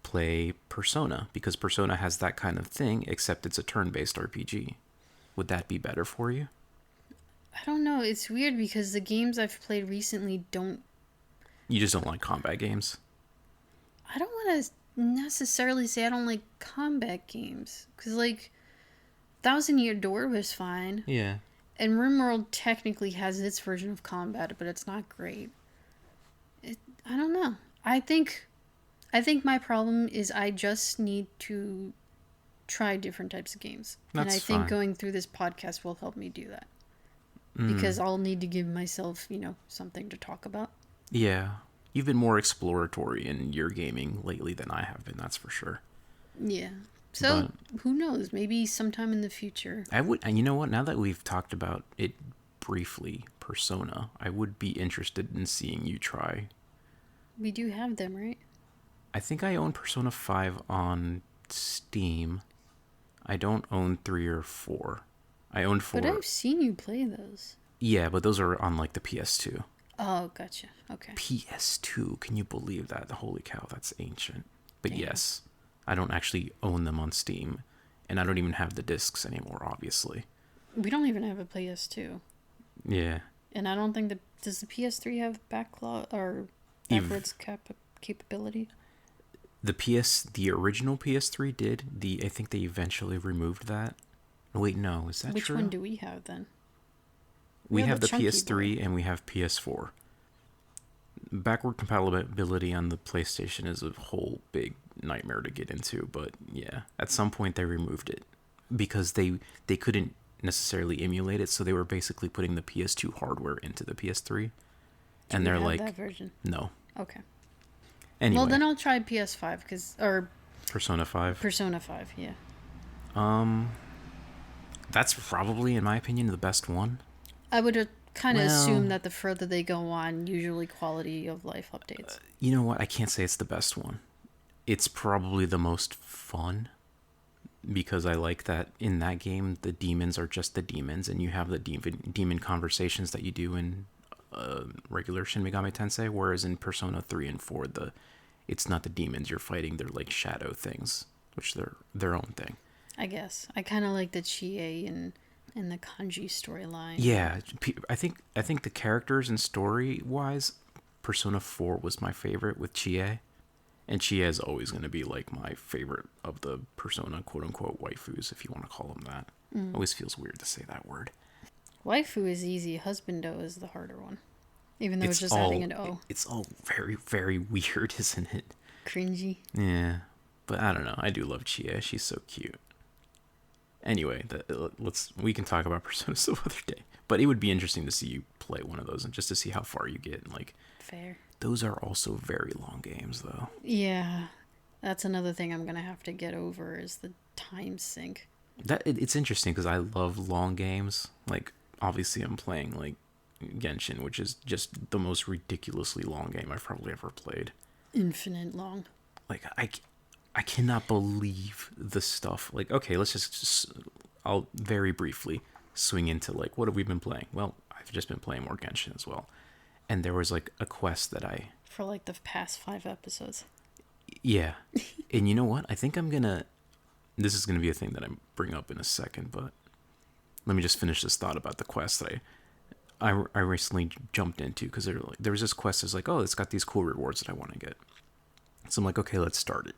A: play Persona, because Persona has that kind of thing, except it's a turn-based RPG? Would that be better for you?
B: I don't know. It's weird because the games I've played recently don't.
A: You just don't like combat games.
B: I don't want to necessarily say I don't like combat games. Because, like, Thousand Year Door was fine.
A: Yeah.
B: And RimWorld technically has its version of combat, but it's not great. I don't know. I think my problem is I just need to try different types of games. And
A: That's
B: I think
A: fine.
B: going through this podcast will help me do that. Because I'll need to give myself, something to talk about.
A: Yeah. You've been more exploratory in your gaming lately than I have been, that's for sure.
B: Yeah. So, who knows? Maybe sometime in the future.
A: I would, and you know what? Now that we've talked about it briefly, Persona, I would be interested in seeing you try.
B: We do have them, right?
A: I think I own Persona 5 on Steam. I don't own 3 or 4. I own 4.
B: But I've seen you play those.
A: Yeah, but those are on like the PS2.
B: Oh, gotcha. Okay.
A: PS2, can you believe that? Holy cow, that's ancient. But
B: Damn.
A: yes, I don't actually own them on Steam, and I don't even have the discs anymore, obviously.
B: We don't even have a PS2.
A: Yeah.
B: And I don't think does the PS3 have backlog or backwards capability?
A: The original PS3 did. I think they eventually removed that. Wait, no, is that
B: Which
A: true?
B: Which one do we have then?
A: We have
B: a
A: the
B: chunky
A: PS3
B: boy.
A: and we have PS4. Backward compatibility on the PlayStation is a whole big nightmare to get into, but yeah, at some point they removed it because they couldn't necessarily emulate it, so they were basically putting the PS2 hardware into the PS3, and they're like,
B: that version?
A: no.
B: Okay.
A: Anyway,
B: Well, then I'll try PS5 or
A: Persona 5.
B: Persona 5. Yeah.
A: That's probably, in my opinion, the best one.
B: I would kind of
A: Well-
B: assume that the further they go on, usually quality of life updates.
A: You know what? I can't say it's the best one. It's probably the most fun because I like that in that game the demons are just the demons, and you have the demon conversations that you do in regular Shin Megami Tensei, whereas in Persona 3 and 4 it's not the demons you're fighting, they're like shadow things, which they're their own thing.
B: I guess I kind of like the Chie and the Kanji storyline.
A: Yeah, I think the characters and story wise, Persona 4 was my favorite with Chie. And Chie is always going to be like my favorite of the Persona quote unquote waifus, if you want to call them that. Always feels weird to say that word.
B: Waifu is easy. Husbando is the harder one. Even though it's just adding an O.
A: It's all very, very weird, isn't it?
B: Cringy.
A: Yeah. But I don't know. I do love Chie. She's so cute. Anyway, we can talk about Persona some other day. But it would be interesting to see you play one of those and just to see how far you get. And like,
B: Fair.
A: those are also very long games, though.
B: Yeah. That's another thing I'm going to have to get over is the time sink.
A: It's interesting because I love long games. Like, obviously I'm playing like Genshin, which is just the most ridiculously long game I've probably ever played.
B: Infinite long.
A: Like, I cannot believe the stuff. Like, okay, I'll very briefly swing into like, what have we been playing? Well, I've just been playing more Genshin as well. And there was like a quest that
B: For like the past 5 episodes.
A: Yeah. And you know what? I think this is going to be a thing that I bring up in a second, but let me just finish this thought about the quest that I recently jumped into, because there was this quest that's like, oh, it's got these cool rewards that I want to get. So I'm like, okay, let's start it.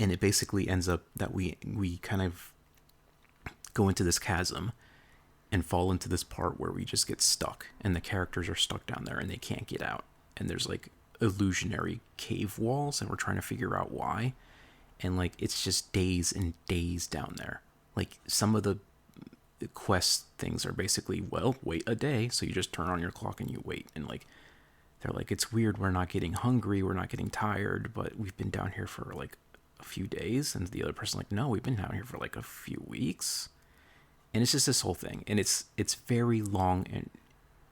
A: And it basically ends up that we kind of go into this chasm and fall into this part where we just get stuck, and the characters are stuck down there and they can't get out. And there's like illusionary cave walls, and we're trying to figure out why. And like it's just days and days down there. Like some of the quest things are basically, well, wait a day, so you just turn on your clock and you wait. And like they're like, it's weird, we're not getting hungry, we're not getting tired, but we've been down here for like a few days. And the other person like, no, we've been down here for like a few weeks. And it's just this whole thing, and it's very long,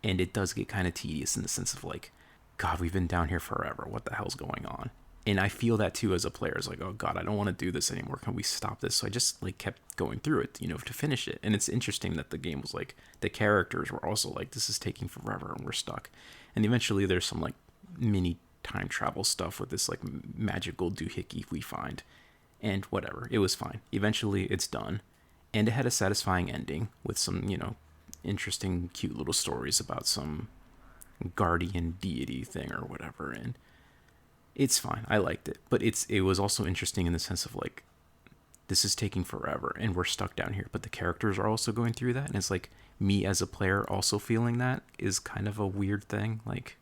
A: and it does get kind of tedious in the sense of like, God, we've been down here forever, what the hell's going on? And I feel that too as a player. It's like, oh God, I don't want to do this anymore, can we stop this? So I just like kept going through it, to finish it. And it's interesting that the game was like, the characters were also like, this is taking forever and we're stuck. And eventually there's some like mini time travel stuff with this like magical doohickey we find, and whatever, it was fine. Eventually it's done. And it had a satisfying ending with some, interesting, cute little stories about some guardian deity thing or whatever. And it's fine. I liked it. But it was also interesting in the sense of like, this is taking forever and we're stuck down here. But the characters are also going through that. And it's like me as a player also feeling that is kind of a weird thing. Like,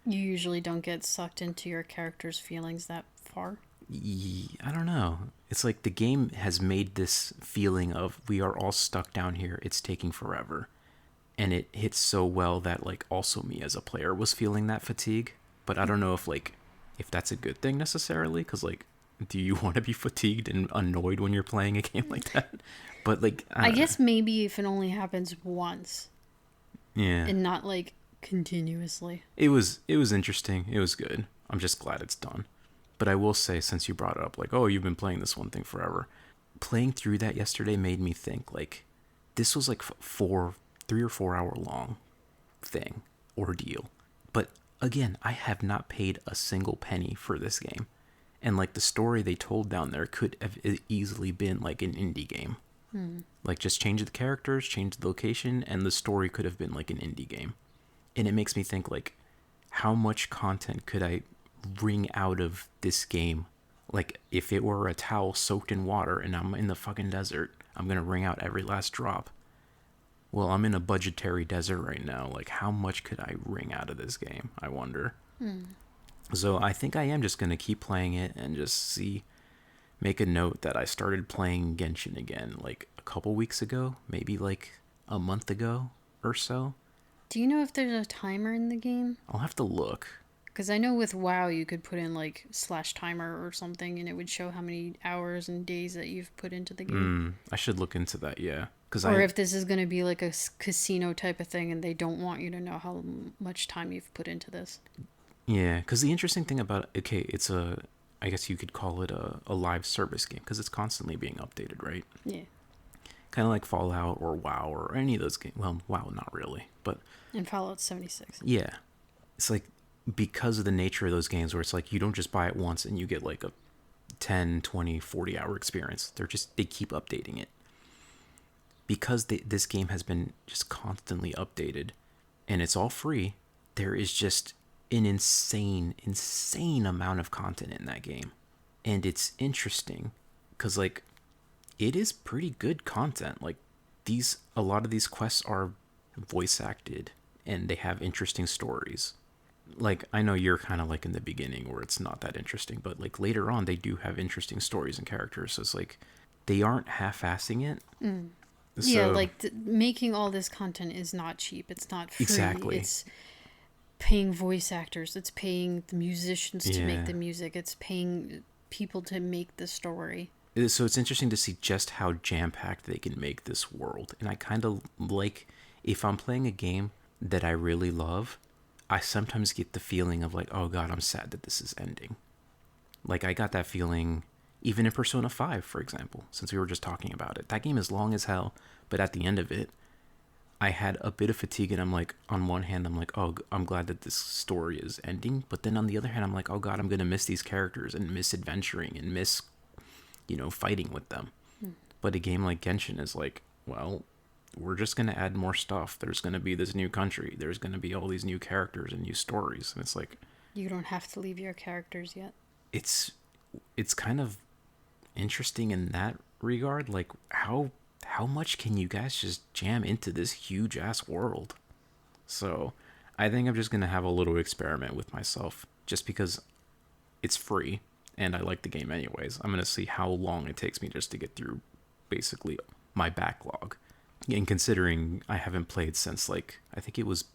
B: you usually don't get sucked into your character's feelings that far.
A: I don't know. It's like the game has made this feeling of we are all stuck down here. It's taking forever. And it hits so well that like also me as a player was feeling that fatigue. But I don't know if that's a good thing necessarily. Because like, do you want to be fatigued and annoyed when you're playing a game like that? But like,
B: I guess maybe if it only happens once.
A: Yeah.
B: And not like continuously.
A: It was interesting. It was good. I'm just glad it's done. But I will say, since you brought it up, like, oh, you've been playing this one thing forever. Playing through that yesterday made me think, like, this was like 3 or 4 hour long thing, ordeal. But again, I have not paid a single penny for this game. And like the story they told down there could have easily been like an indie game. Like just change the characters, change the location, and the story could have been like an indie game. And it makes me think, like, how much content could I wring out of this game? Like, if it were a towel soaked in water and I'm in the fucking desert, I'm gonna wring out every last drop. Well, I'm in a budgetary desert right now. Like, how much could I wring out of this game, I wonder? So I think I am just gonna keep playing it and just make a note that I started playing Genshin again like a couple weeks ago, maybe like a month ago or so.
B: Do you know if there's a timer in the game?
A: I'll have to look.
B: Because I know with WoW you could put in like /timer or something and it would show how many hours and days that you've put into the game.
A: I should look into that, yeah.
B: Or if this is going to be like a casino type of thing and they don't want you to know how much time you've put into this.
A: Yeah, because the interesting thing about it, okay, it's I guess you could call it a live service game because it's constantly being updated, right?
B: Yeah.
A: Kind of like Fallout or WoW or any of those games. Well, WoW, not really, but...
B: And Fallout 76.
A: Yeah. It's like, because of the nature of those games where it's like you don't just buy it once and you get like a 10, 20, 40 hour experience. They keep updating it. Because this game has been just constantly updated and it's all free, there is just an insane amount of content in that game. And it's interesting because like it is pretty good content. Like a lot of these quests are voice acted and they have interesting stories. Like, I know you're kind of like in the beginning where it's not that interesting, but like later on they do have interesting stories and characters. So it's like they aren't half-assing it. So,
B: yeah, like making all this content is not cheap. It's not free.
A: Exactly.
B: It's paying voice actors. It's paying the musicians to make the music. It's paying people to make the story.
A: So it's interesting to see just how jam-packed they can make this world. And I kind of like, if I'm playing a game that I really love, I sometimes get the feeling of like, oh God, I'm sad that this is ending. Like I got that feeling even in Persona 5, for example, since we were just talking about it. That game is long as hell, but at the end of it, I had a bit of fatigue, and I'm like, on one hand, I'm like, oh, I'm glad that this story is ending, but then on the other hand, I'm like, oh God, I'm going to miss these characters and miss adventuring and miss, fighting with them. But a game like Genshin is like, well, we're just going to add more stuff. There's going to be this new country. There's going to be all these new characters and new stories. And it's like...
B: You don't have to leave your characters yet.
A: It's kind of interesting in that regard. Like, how much can you guys just jam into this huge ass world? So I think I'm just gonna have a little experiment with myself, just because it's free and I like the game anyways. I'm gonna see how long it takes me just to get through basically my backlog. And considering I haven't played since, like, I think it was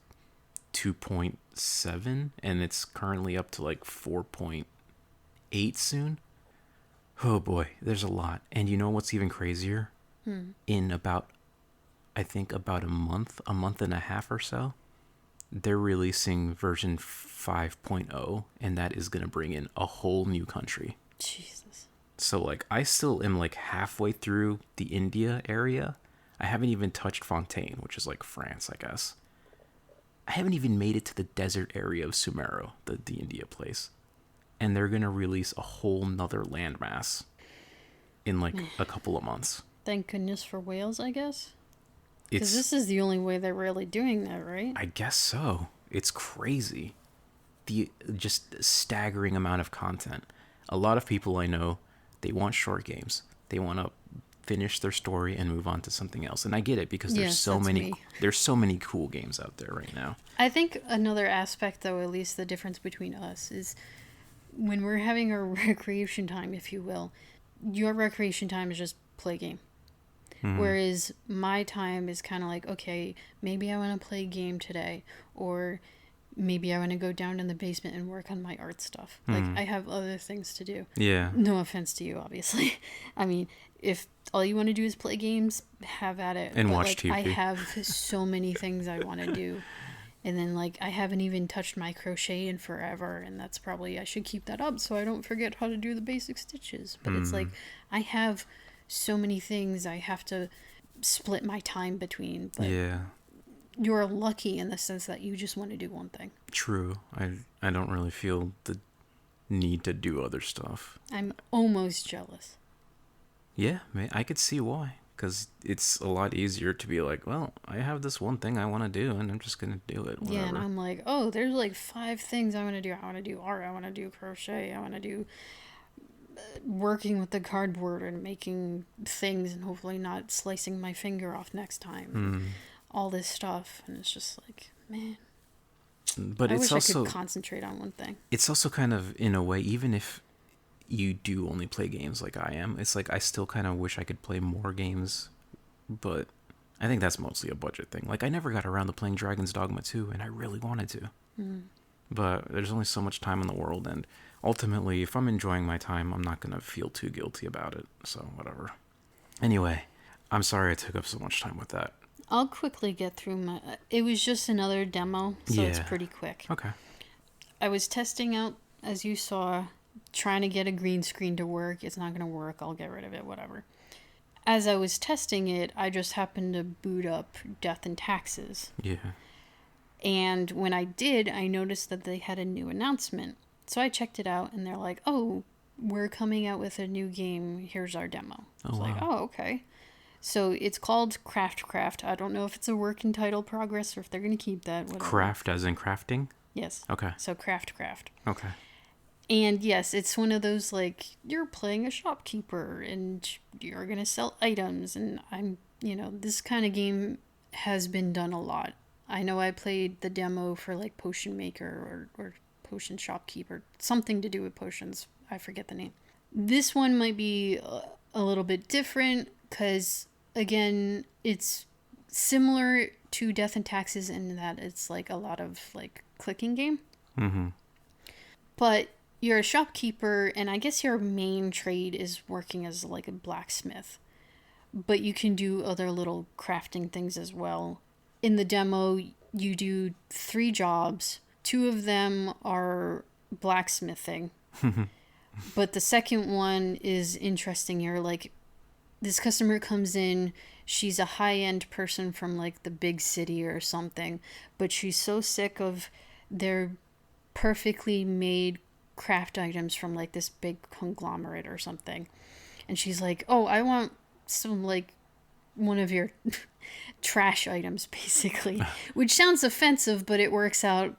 A: 2.7 and it's currently up to like 4.8 soon. Oh boy, there's a lot. And you know what's even crazier? In about, I think about a month and a half or so, they're releasing version 5.0, and that is going to bring in a whole new country.
B: Jesus.
A: So, like, I still am, like, halfway through the India area. I haven't even touched Fontaine, which is, like, France, I guess. I haven't even made it to the desert area of Sumero, the India place. And they're going to release a whole nother landmass in, like, a couple of months.
B: Thank goodness for Wales, I guess. Because this is the only way they're really doing that, right?
A: I guess so. It's crazy. The just staggering amount of content. A lot of people I know, they want short games. They want to finish their story and move on to something else. And I get it, because there's so many cool games out there right now.
B: I think another aspect, though, at least the difference between us, is when we're having our recreation time, if you will, your recreation time is just play game. Whereas my time is kind of like, okay, maybe I want to play a game today, or maybe I want to go down in the basement and work on my art stuff. Like, I have other things to do.
A: Yeah.
B: No offense to you, obviously. I mean, if all you want to do is play games, have at it.
A: And
B: but,
A: watch
B: like,
A: TV.
B: I have so many things I want to do. And then, like, I haven't even touched my crochet in forever, and that's probably, I should keep that up so I don't forget how to do the basic stitches. But it's like, I have so many things I have to split my time between. But
A: yeah.
B: You're lucky in the sense that you just want to do one thing.
A: True. I don't really feel the need to do other stuff.
B: I'm almost jealous.
A: Yeah, I could see why. Because it's a lot easier to be like, well, I have this one thing I want to do, and I'm just going to do it. Whatever.
B: Yeah, and I'm like, oh, there's like 5 things I want to do. I want to do art. I want to do crochet. I want to do working with the cardboard and making things and hopefully not slicing my finger off next time. All this stuff. And it's just like, man.
A: But
B: I
A: it's
B: wish
A: also,
B: I could concentrate on one thing.
A: It's also kind of, in a way, even if you do only play games like I am, it's like I still kind of wish I could play more games, but I think that's mostly a budget thing. Like, I never got around to playing Dragon's Dogma 2, and I really wanted to. But there's only so much time in the world, and ultimately, if I'm enjoying my time, I'm not going to feel too guilty about it, so whatever. Anyway, I'm sorry I took up so much time with that.
B: I'll quickly get through my... It was just another demo, so it's pretty quick.
A: Okay.
B: I was testing out, as you saw, trying to get a green screen to work. It's not going to work. I'll get rid of it, whatever. As I was testing it, I just happened to boot up Death and Taxes.
A: Yeah.
B: And when I did, I noticed that they had a new announcement. So I checked it out, and they're like, oh, we're coming out with a new game. Here's our demo. I was like, oh, okay. So it's called Craft. I don't know if it's a working title progress or if they're going to keep that. Whatever.
A: Craft as in crafting?
B: Yes.
A: Okay.
B: So Craft.
A: Okay.
B: And yes, it's one of those, like, you're playing a shopkeeper and you're going to sell items. And this kind of game has been done a lot. I know I played the demo for, like, Potion Maker or Potion Shopkeeper. Something to do with potions. I forget the name. This one might be a little bit different because, again, it's similar to Death and Taxes in that it's, like, a lot of, like, clicking game.
A: Mm-hmm.
B: But you're a shopkeeper, and I guess your main trade is working as, like, a blacksmith. But you can do other little crafting things as well. In the demo, you do 3 jobs. 2 of them are blacksmithing. But the second one is interesting. You're like, this customer comes in, she's a high-end person from, like, the big city or something, but she's so sick of their perfectly made craft items from, like, this big conglomerate or something. And she's like, oh, I want some, like, one of your trash items, basically. Which sounds offensive, but it works out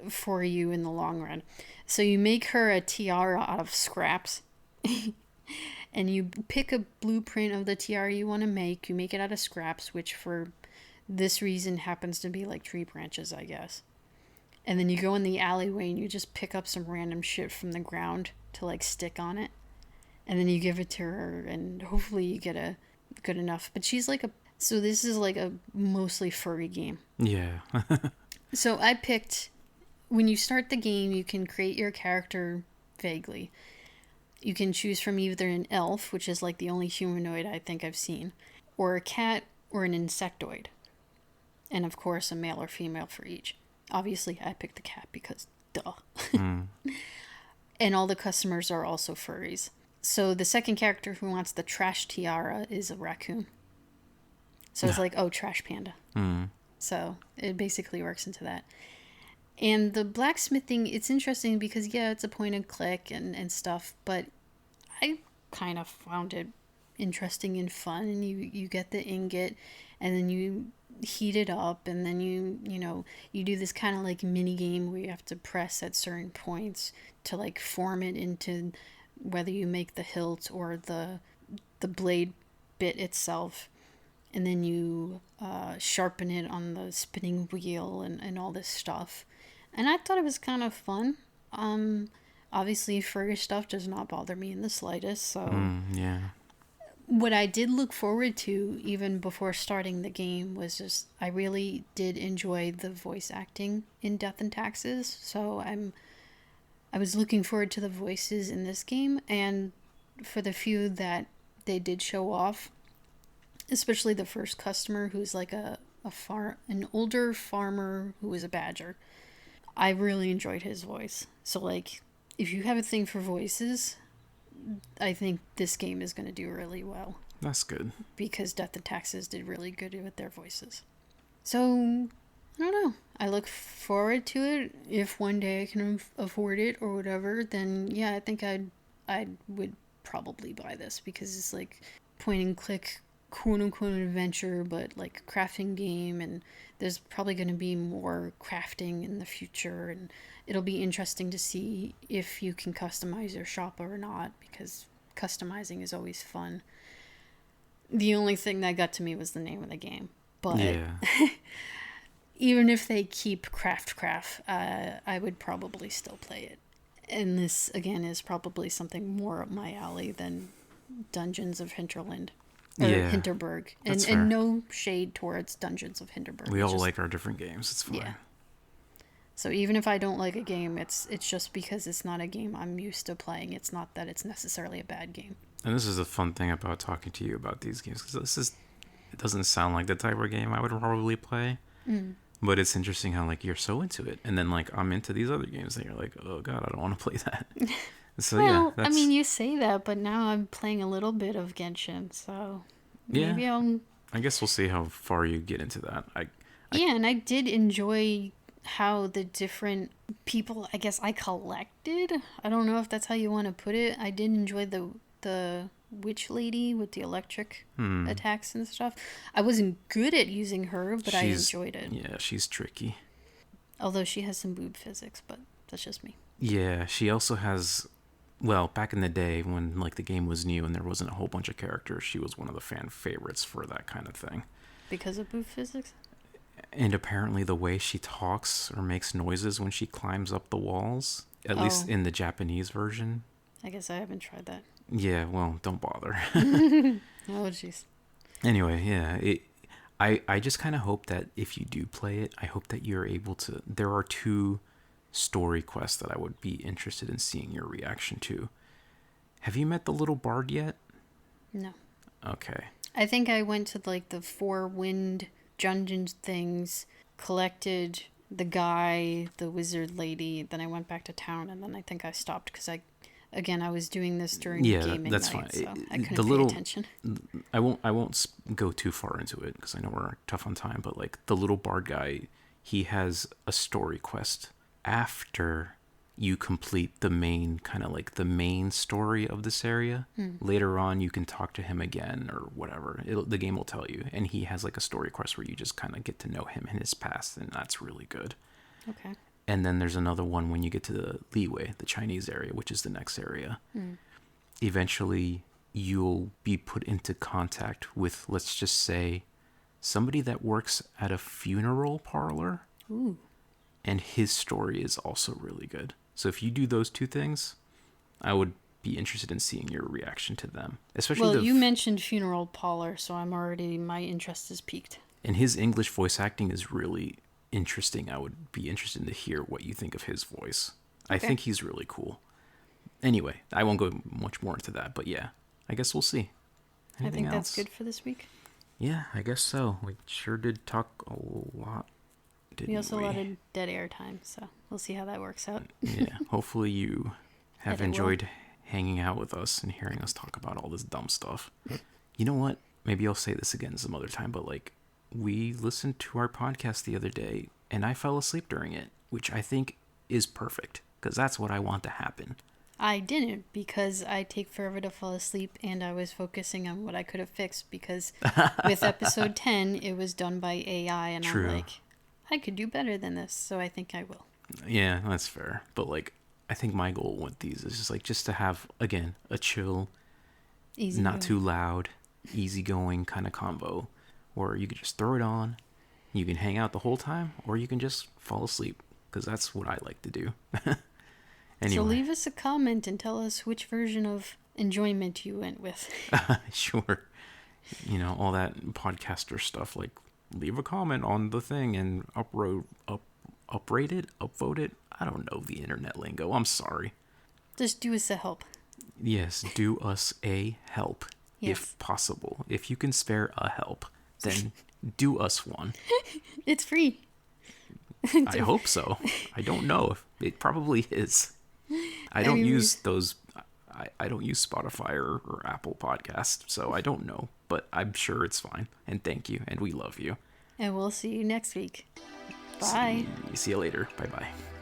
B: for you in the long run. So you make her a tiara out of scraps. and you pick a blueprint of the tiara you want to make. You make it out of scraps, which for this reason happens to be like tree branches, I guess. And then you go in the alleyway and you just pick up some random shit from the ground to like stick on it. And then you give it to her and hopefully you get a good enough. But she's like so this is like a mostly furry game.
A: Yeah.
B: So I picked, when you start the game, you can create your character vaguely. You can choose from either an elf, which is like the only humanoid I think I've seen, or a cat, or an insectoid. And of course, a male or female for each. Obviously, I picked the cat because duh. And all the customers are also furries. So the second character who wants the trash tiara is a raccoon. So it's like, oh, trash panda. So it basically works into that. And the blacksmithing, it's interesting because, yeah, it's a point and click and stuff, but I kind of found it interesting and fun. And you get the ingot, and then you heat it up, and then you do this kind of like mini game where you have to press at certain points to like form it into whether you make the hilt or the blade bit itself. And then you sharpen it on the spinning wheel and all this stuff. And I thought it was kind of fun. Obviously, furry stuff does not bother me in the slightest. So,
A: yeah.
B: What I did look forward to, even before starting the game, was just I really did enjoy the voice acting in Death and Taxes. So I was looking forward to the voices in this game, and for the few that they did show off, especially the first customer who's like an older farmer who was a badger. I really enjoyed his voice. So like, if you have a thing for voices, I think this game is going to do really well.
A: That's good.
B: Because Death and Taxes did really good with their voices. So, I don't know. I look forward to it. If one day I can afford it or whatever, then yeah, I think I would probably buy this because it's like point and click, quote unquote adventure, but like a crafting game, and there's probably going to be more crafting in the future, and it'll be interesting to see if you can customize your shop or not, because customizing is always fun. The only thing that got to me was the name of the game, but yeah. Even if they keep craft, I would probably still play it. And this again is probably something more up my alley than Dungeons of Hinterland. Or Hinterberg. And no shade towards Dungeons of Hinterberg.
A: We all like our different games. It's fine. Yeah.
B: So even if I don't like a game, it's just because it's not a game I'm used to playing. It's not that it's necessarily a bad game.
A: And this is the fun thing about talking to you about these games, because it doesn't sound like the type of game I would probably play. But it's interesting how like you're so into it, and then like I'm into these other games, and you're like, oh god, I don't want to play that. So
B: well, yeah, I mean, you say that, but now I'm playing a little bit of Genshin, so maybe
A: I guess we'll see how far you get into that.
B: Yeah, and I did enjoy how the different people, I guess, I collected. I don't know if that's how you want to put it. I did enjoy the witch lady with the electric attacks and stuff. I wasn't good at using her, but I enjoyed it.
A: Yeah, she's tricky.
B: Although she has some boob physics, but that's just me.
A: Yeah, she also has... Well, back in the day when like the game was new and there wasn't a whole bunch of characters, she was one of the fan favorites for that kind of thing.
B: Because of boob physics?
A: And apparently the way she talks or makes noises when she climbs up the walls, at least in the Japanese version.
B: I guess I haven't tried that.
A: Yeah, well, don't bother.
B: Oh, jeez.
A: Anyway, yeah, I just kind of hope that if you do play it, I hope that you're able to... There are 2 story quests that I would be interested in seeing your reaction to. Have you met the little bard yet?
B: No.
A: Okay.
B: I think I went to like the 4 wind dungeon things, collected the guy, the wizard lady, then I went back to town, and then I think I stopped because I was doing this during gaming
A: that's
B: night,
A: fine.
B: So I couldn't pay attention.
A: I won't go too far into it because I know we're tough on time, but like the little bard guy, he has a story quest after you complete the main story of this area. Later on you can talk to him again or whatever. The game will tell you, and he has like a story quest where you just kind of get to know him and his past, and that's really good.
B: Okay.
A: And then there's another one when you get to the Liwei, the Chinese area, which is the next area. Eventually you'll be put into contact with, let's just say, somebody that works at a funeral parlor.
B: Ooh.
A: And his story is also really good. So if you do those two things, I would be interested in seeing your reaction to them. Especially
B: Well, you mentioned funeral parlor, so my interest is piqued.
A: And his English voice acting is really interesting. I would be interested to hear what you think of his voice. Okay. I think he's really cool. Anyway, I won't go much more into that, but yeah, I guess we'll see.
B: Anything else? That's good for this week.
A: Yeah, I guess so. We sure did talk a lot.
B: We also a lot of dead air time, so we'll see how that works out.
A: Yeah, hopefully you have enjoyed hanging out with us and hearing us talk about all this dumb stuff. You know what? Maybe I'll say this again some other time, but like, we listened to our podcast the other day and I fell asleep during it, which I think is perfect because that's what I want to happen.
B: I didn't, because I take forever to fall asleep and I was focusing on what I could have fixed, because with episode 10, it was done by AI and
A: True.
B: I'm like, I could do better than this, so I think I will.
A: Yeah, that's fair. But like, I think my goal with these is just to have, again, a chill, easy not too loud, easygoing kind of combo where you can just throw it on, you can hang out the whole time, or you can just fall asleep, because that's what I like to do. Anyway. So
B: leave us a comment and tell us which version of enjoyment you went with.
A: Sure. You know, all that podcaster stuff, like leave a comment on the thing and uprate it, upvote it. I don't know the internet lingo. I'm sorry.
B: Just do us a help.
A: Yes, do us a help, if possible. If you can spare a help, then do us one.
B: It's free.
A: I hope so. I don't know. It probably is. I don't use those. I don't use Spotify or Apple Podcast, so I don't know. But I'm sure it's fine. And thank you. And we love you.
B: And we'll see you next week. Bye.
A: See you later. Bye-bye.